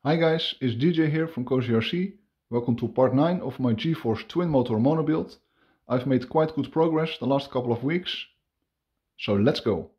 Hi guys, it's DJ here from Cozy RC. Welcome to part 9 of my G-Force twin motor mono build. I've made quite good progress the last couple of weeks, so let's go.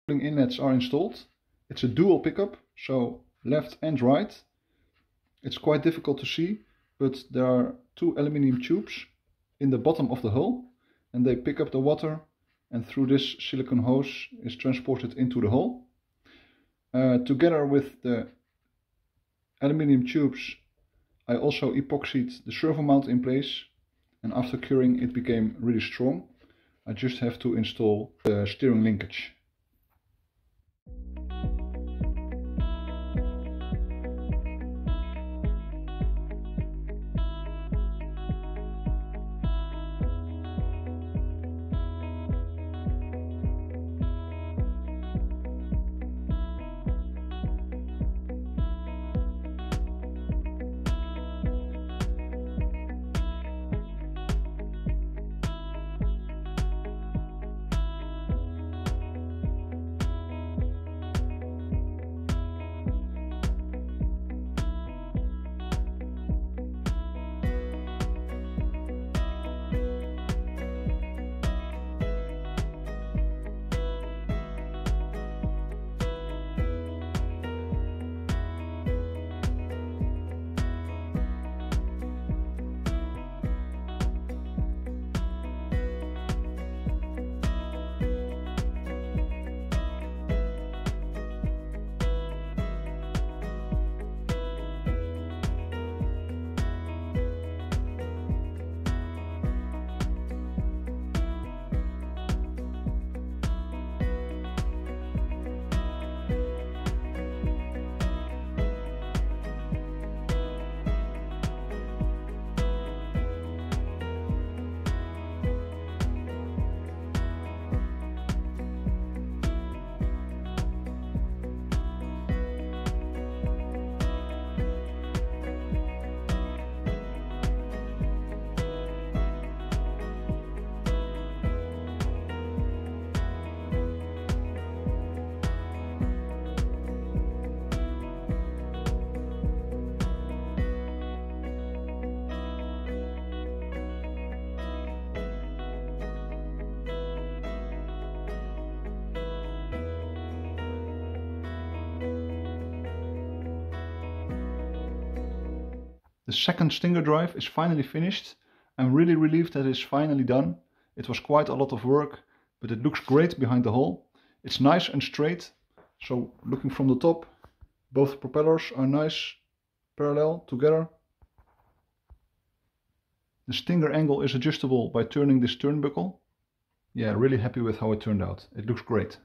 Inlets are installed. It's a dual pickup, so left and right. It's quite difficult to see, but there are two aluminium tubes in the bottom of the hull, and they pick up the water, and through this silicone hose is transported into the hull. Together with the aluminium tubes, I also epoxied the servo mount in place, and after curing it became really strong. I just have to install the steering linkage. The second stinger drive is finally finished. I'm really relieved that it's finally done. It was quite a lot of work, but it looks great behind the hull. It's nice and straight. So looking from the top, both propellers are nice parallel together. The stinger angle is adjustable by turning this turnbuckle. Yeah, really happy with how it turned out. It looks great.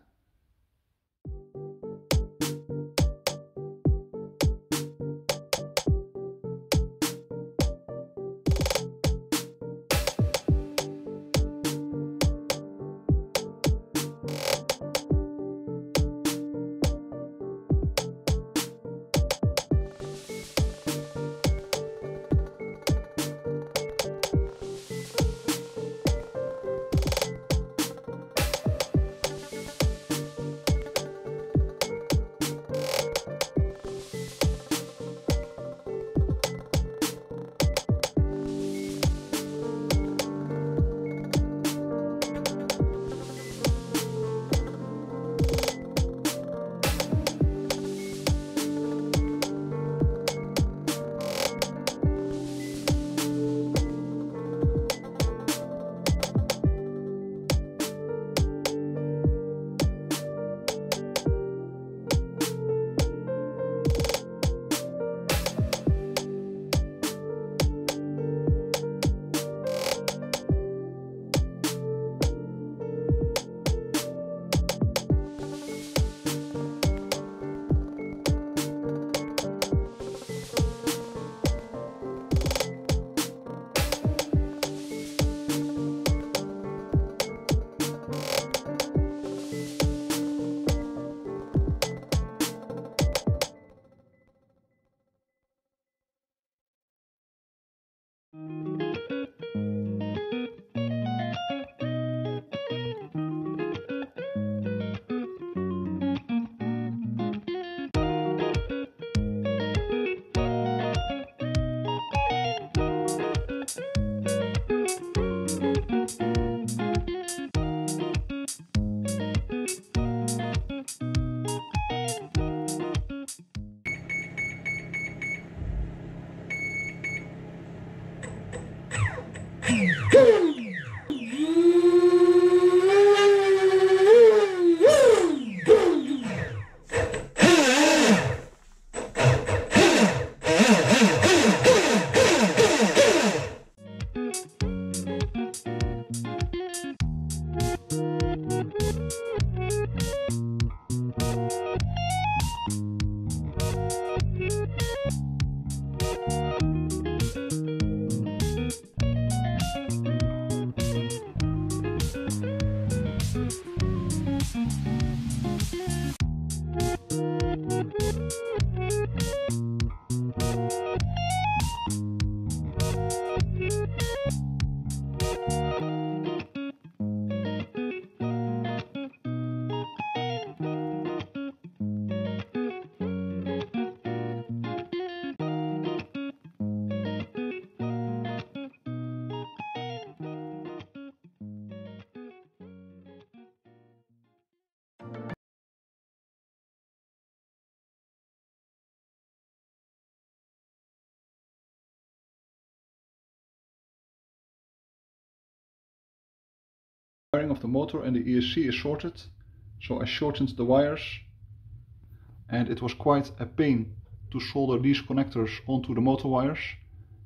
Wiring of the motor and the ESC is sorted, so I shortened the wires, and it was quite a pain to solder these connectors onto the motor wires,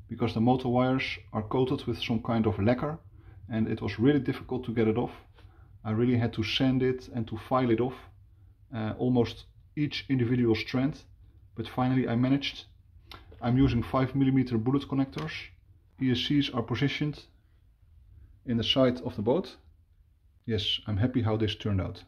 because the motor wires are coated with some kind of lacquer, and it was really difficult to get it off. I really had to sand it and to file it off, almost each individual strand, but finally I managed. I'm using 5mm bullet connectors. ESCs are positioned in the side of the boat. Yes, I'm happy how this turned out.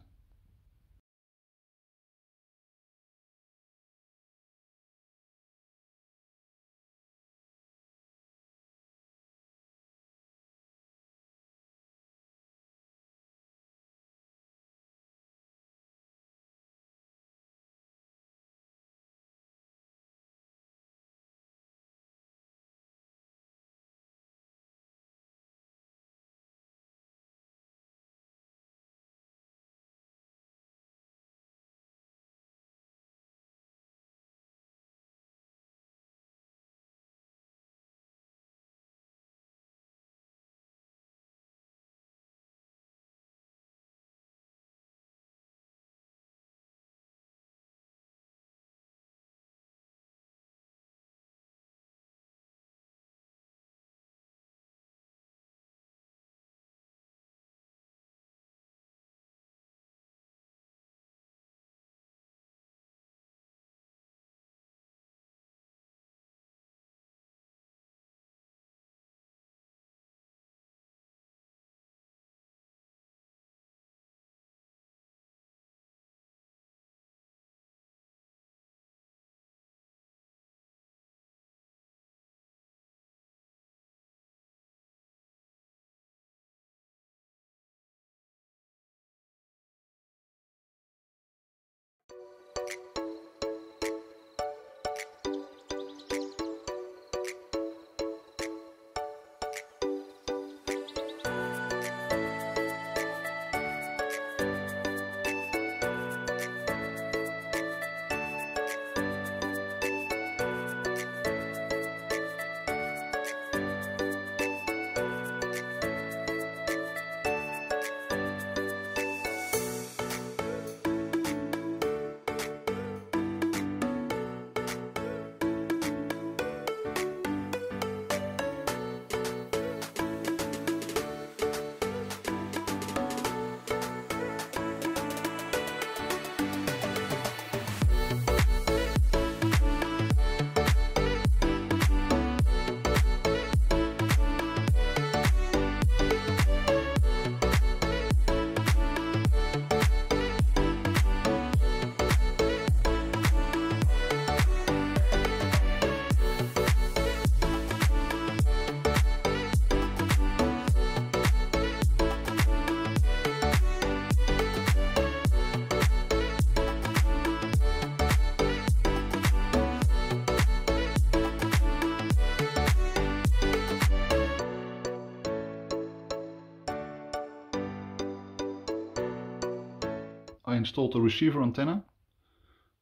I installed the receiver antenna.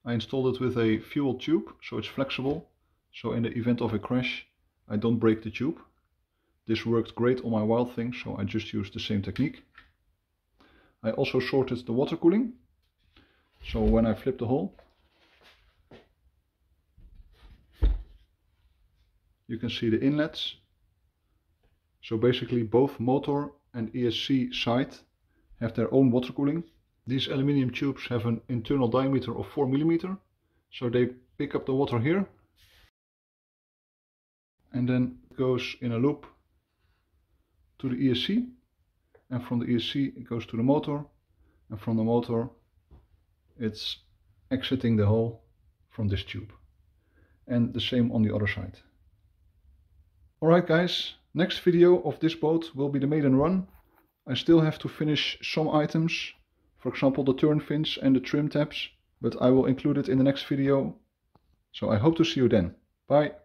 I installed it with a fuel tube, so it's flexible. So in the event of a crash, I don't break the tube. This worked great on my Wild Thing, so I just used the same technique. I also sorted the water cooling. So when I flip the hole, you can see the inlets. So basically both motor and ESC side have their own water cooling. These aluminium tubes have an internal diameter of 4 mm, so they pick up the water here and then it goes in a loop to the ESC, and from the ESC it goes to the motor, and from the motor it's exiting the hole from this tube, and the same on the other side. Alright guys, next video of this boat will be the maiden run. I still have to finish some items, for example the turn fins and the trim tabs, but I will include it in the next video. So I hope to see you then. Bye!